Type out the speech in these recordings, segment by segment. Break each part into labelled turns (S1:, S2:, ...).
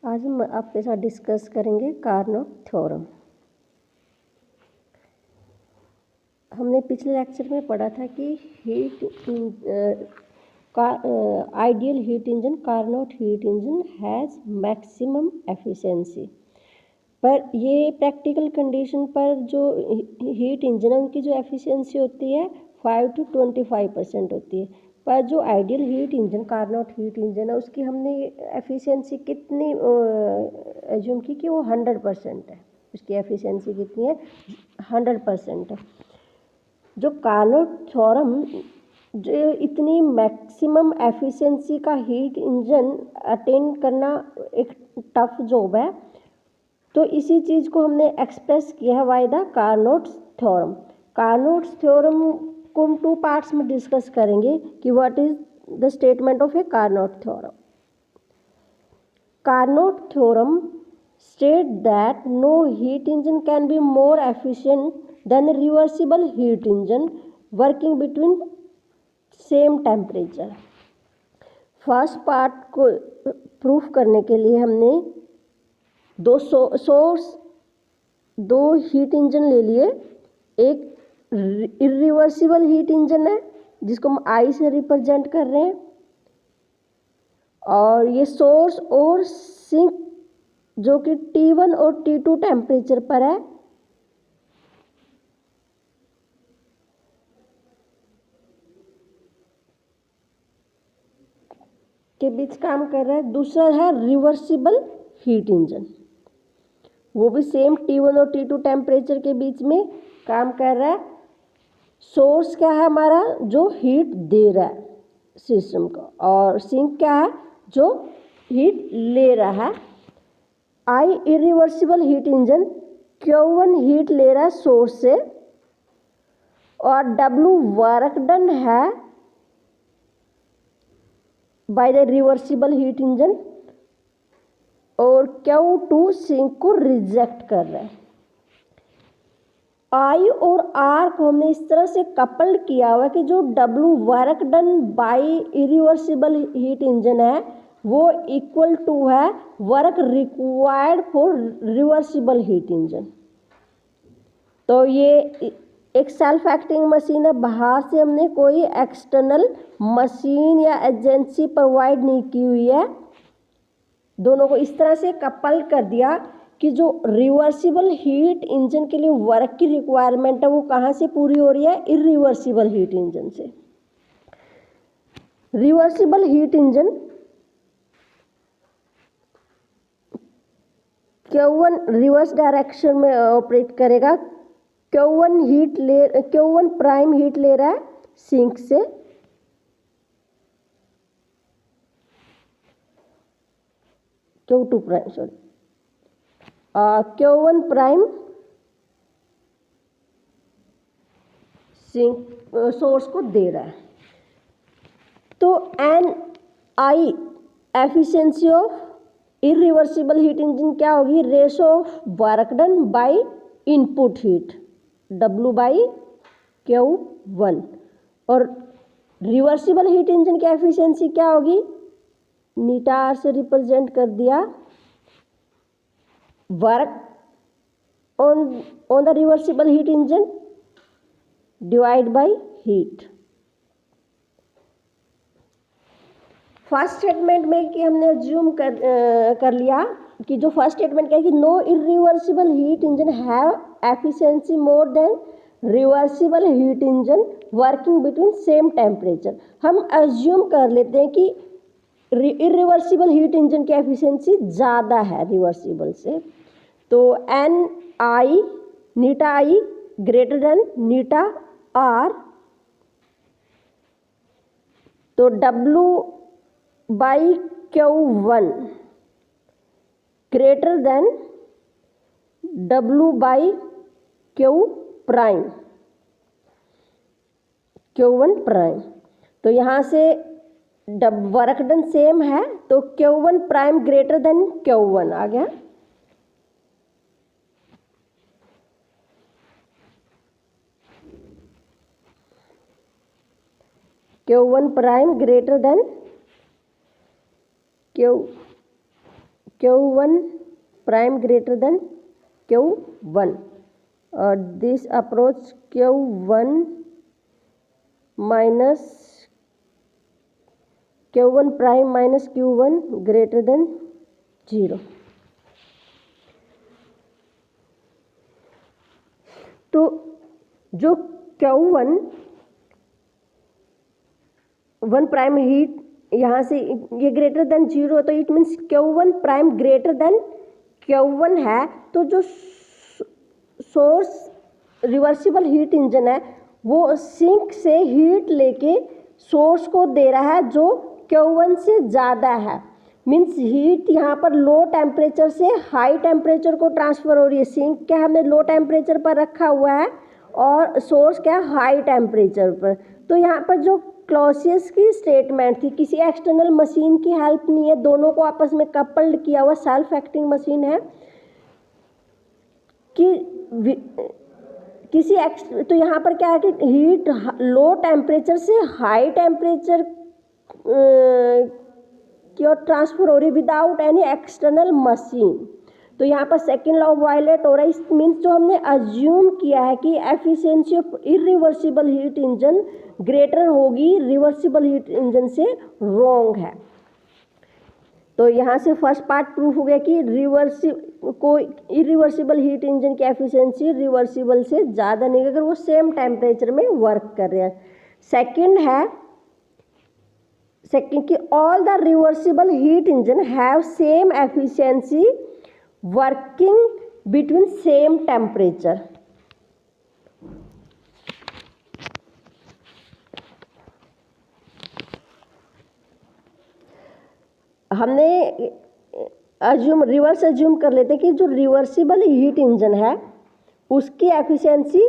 S1: आज हम आपके साथ डिस्कस करेंगे कार्नोट थ्योरम। हमने पिछले लेक्चर में पढ़ा था कि ideal heat engine Carnot heat engine has maximum efficiency. पर ये प्रैक्टिकल कंडीशन पर जो हीट इंजन है उनकी जो एफिशिएंसी होती है 5 to 25% होती है। पर जो ideal heat engine Carnot heat engine है उसकी हमने एफिशिएंसी कितनी एज्यूम की कि वो 100% है। उसकी एफिशिएंसी कितनी है? 100% है। जो कार्नोट थ्योरम जो इतनी मैक्सिमम एफिशिएंसी का हीट इंजन अटेन करना एक टफ जॉब है, तो इसी चीज़ को हमने एक्सप्रेस किया है by the Carnot's theorem. Carnot's theorem को हम 2 पार्ट्स में डिस्कस करेंगे कि what is the statement of a Carnot theorem. Carnot theorem state that no heat engine can be more efficient than a reversible heat engine working between same temperature. First part को proof करने के लिए हमने दो heat engine ले लिए। एक irreversible heat engine है जिसको हम आई से रिप्रेजेंट कर रहे हैं, और ये सोर्स और सिंक जो कि T1 और T2 टेम्परेचर पर है। के बीच काम कर रहा है। दूसरा है रिवर्सिबल हीट इंजन, वो भी सेम T1 और T2 टेम्परेचर के बीच में काम कर रहा है। सोर्स क्या है हमारा? जो हीट दे रहा है सिस्टम को, और सिंक क्या है? जो हीट ले रहा है। I irreversible heat engine Q1 heat ले रहा है सोर्स से, और W वर्क डन है by the reversible heat engine, और Q2 सिंक को रिजेक्ट कर रहा है। आई और आर को हमने इस तरह से कपल्ड किया हुआ है कि जो W work done bye irreversible heat engine है वो इक्वल टू है work required for reversible heat engine. तो ये एक सेल्फ एक्टिंग मशीन है, बाहर से हमने कोई एक्सटर्नल मशीन या एजेंसी प्रोवाइड नहीं की हुई है। दोनों को इस तरह से कपल कर दिया कि जो रिवर्सिबल हीट इंजन के लिए वर्क की रिक्वायरमेंट है वो कहाँ से पूरी हो रही है? इरिवर्सिबल हीट इंजन से। Reversible heat engine Q1 reverse direction में ऑपरेट करेगा। Q1 प्राइम हीट ले रहा है सिंक से, Q2 prime Q1 prime sink source को दे रहा है। तो N I efficiency of irreversible heat engine क्या होगी? Ratio of work done by input heat W by Q1। और रिवर्सिबल हीट इंजन की एफिशिएंसी क्या होगी? नीटा आर से रिप्रेजेंट कर दिया, work on the reversible heat engine divide by heat. First statement में कि हमने अज्यूम कर लिया कि जो फर्स्ट स्टेटमेंट क्या है कि no irreversible heat engine have efficiency more than reversible heat engine working between same temperature. हम अज्यूम कर लेते हैं कि इरिवर्सिबल हीट इंजन की एफिशिएंसी ज़्यादा है रिवर्सिबल से। तो N I eta I greater than eta R, तो W by Q1 greater than W by Q prime Q1 prime. तो यहाँ से वर्क डन सेम है तो Q1 prime greater than Q1 आ गया। Q1 prime greater than Q1 prime greater than Q1, this approach Q1 minus Q1 prime minus Q1 greater than 0। तो जो Q1 1 prime heat यहाँ से ये ग्रेटर देन 0, तो it means Q1 prime greater than Q1 है। तो जो source reversible heat engine है वो सिंक से हीट लेके सोर्स को दे रहा है जो Q1 से ज़्यादा है। मीन्स हीट यहाँ पर लो टेम्परेचर से हाई टेम्परेचर को ट्रांसफ़र हो रही है। सिंक क्या हमने लो टेम्परेचर पर रखा हुआ है और सोर्स क्या हाई टेम्परेचर पर। तो यहाँ पर जो क्लॉसियस की स्टेटमेंट थी, किसी एक्सटर्नल मशीन की हेल्प नहीं है, दोनों को आपस में कपल्ड किया हुआ सेल्फ एक्टिंग मशीन है कि तो यहाँ पर क्या है कि हीट लो टेम्परेचर से हाई टेम्परेचर की ओर ट्रांसफर हो रही विदाउट एनी एक्सटर्नल मशीन। तो यहाँ पर सेकेंड लॉ वायलेट हो रहा है। इस मीन्स जो हमने अज्यूम किया है कि efficiency of irreversible heat engine greater होगी रिवर्सिबल हीट इंजन से, रॉन्ग है। तो यहाँ से फर्स्ट पार्ट प्रूफ हो गया कि इरिवर्सिबल हीट इंजन की एफिशिएंसी रिवर्सिबल से ज़्यादा नहीं अगर वो सेम टेम्परेचर में वर्क कर रहे हैं। सेकेंड कि all the reversible heat engine have same efficiency working between same temperature. हमने रिवर्स अज्यूम कर लेते कि जो रिवर्सिबल हीट इंजन है उसकी एफिशिएंसी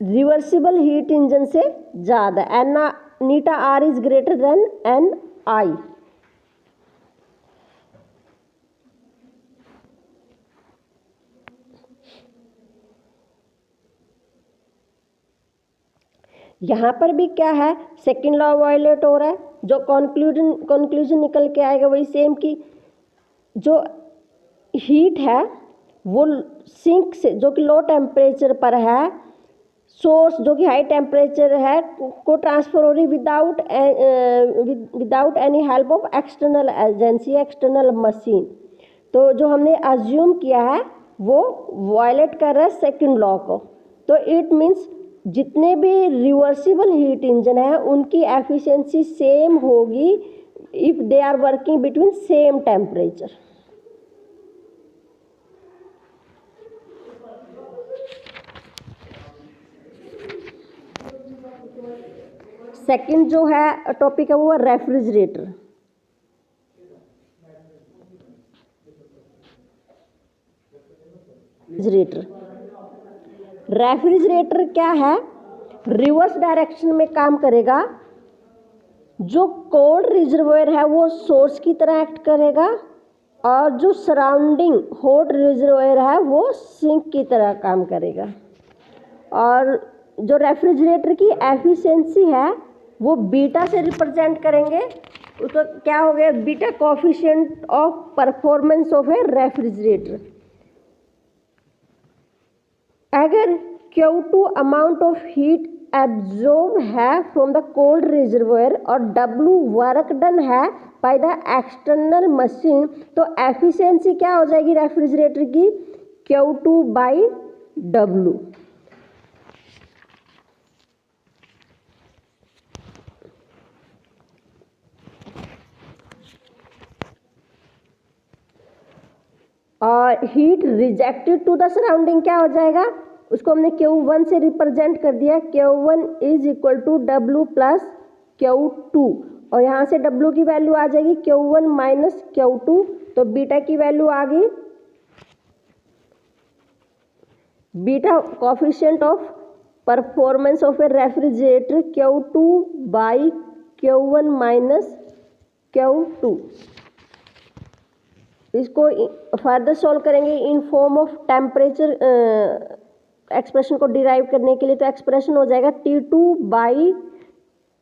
S1: रिवर्सिबल हीट इंजन से ज़्यादा, an eta R is greater than an I. यहाँ पर भी क्या है, सेकेंड लॉ वायलेट हो रहा है। जो कंक्लूजन निकल के आएगा वही सेम कि जो हीट है वो सिंक से जो कि लो टेम्परेचर पर है, सोर्स जो कि हाई टेम्परेचर है को ट्रांसफर हो रही without any help of external agency, external machine. तो जो हमने अज्यूम किया है वो वायलेट कर रहा है सेकेंड लॉ को। तो इट मीन्स जितने भी रिवर्सिबल हीट इंजन है उनकी एफिशिएंसी सेम होगी if they are working between same temperature. Second जो है टॉपिक है वो है रेफ्रिजरेटर। रेफ्रिजरेटर क्या है, रिवर्स डायरेक्शन में काम करेगा। जो कोल्ड रिजर्वोयर है वो सोर्स की तरह एक्ट करेगा और जो सराउंडिंग हॉट रिजर्वोयर है वो सिंक की तरह काम करेगा। और जो रेफ्रिजरेटर की एफिशिएंसी है वो बीटा से रिप्रेजेंट करेंगे। उसका क्या हो गया, beta coefficient of performance of a refrigerator. अगर Q2 amount of heat absorb है फ्रॉम द कोल्ड रिजर्वोयर और W वर्क डन है बाय द एक्सटर्नल मशीन, तो एफिशिएंसी क्या हो जाएगी रेफ्रिजरेटर की, Q2 बाई W। और heat rejected to the surrounding क्या हो जाएगा, उसको हमने Q1 से रिप्रेजेंट कर दिया। Q1 is equal to W plus Q2 और यहाँ से W की वैल्यू आ जाएगी Q1 माइनस Q2। तो बीटा की वैल्यू आ गई, beta coefficient of performance of a refrigerator Q2 by Q1 minus Q2। इसको फर्दर सॉल्व करेंगे in form of temperature expression को डिराइव करने के लिए। तो एक्सप्रेशन हो जाएगा T2 by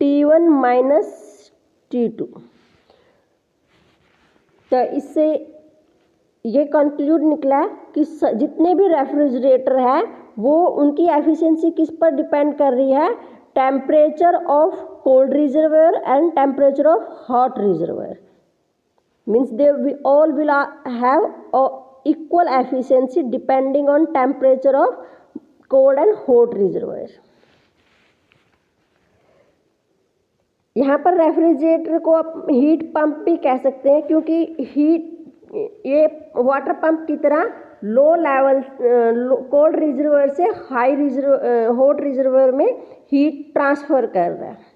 S1: T1 minus T2। तो इससे ये कंक्लूड निकला कि जितने भी रेफ्रिजरेटर है वो उनकी एफिशिएंसी किस पर डिपेंड कर रही है, temperature of cold reservoir and temperature of hot reservoir, means they all will have equal efficiency depending on temperature of cold and hot reservoir. यहाँ पर रेफ्रिजरेटर को आप हीट पंप भी कह सकते हैं, क्योंकि ये वाटर पंप की तरह लो लेवल कोल्ड रिजर्वायर से हाई हॉट रिजर्वायर में हीट ट्रांसफर कर रहा है।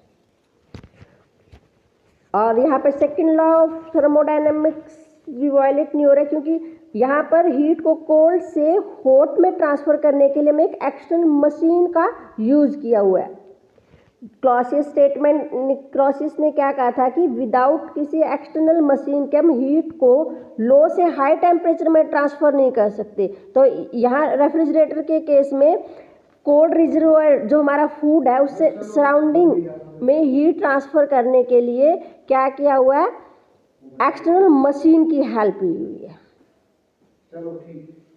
S1: और यहाँ पर सेकंड लॉ ऑफ थर्मोडायनेमिक्स भी वायलेट नहीं हो रहा है, क्योंकि यहाँ पर हीट को कोल्ड से हॉट में ट्रांसफर करने के लिए हमें एक एक्सटर्नल मशीन का यूज किया हुआ है। क्लॉसियस ने क्या कहा था कि विदाउट किसी एक्सटर्नल मशीन के हम हीट को लो से हाई टेम्परेचर में ट्रांसफ़र नहीं कर सकते। तो यहाँ रेफ्रिजरेटर के केस में कोल्ड रिजर्वायर जो हमारा फूड है उससे सराउंडिंग में हीट ट्रांसफ़र करने के लिए क्या किया हुआ है, एक्सटर्नल मशीन की हेल्प ली हुई है।
S2: चलो ठीक।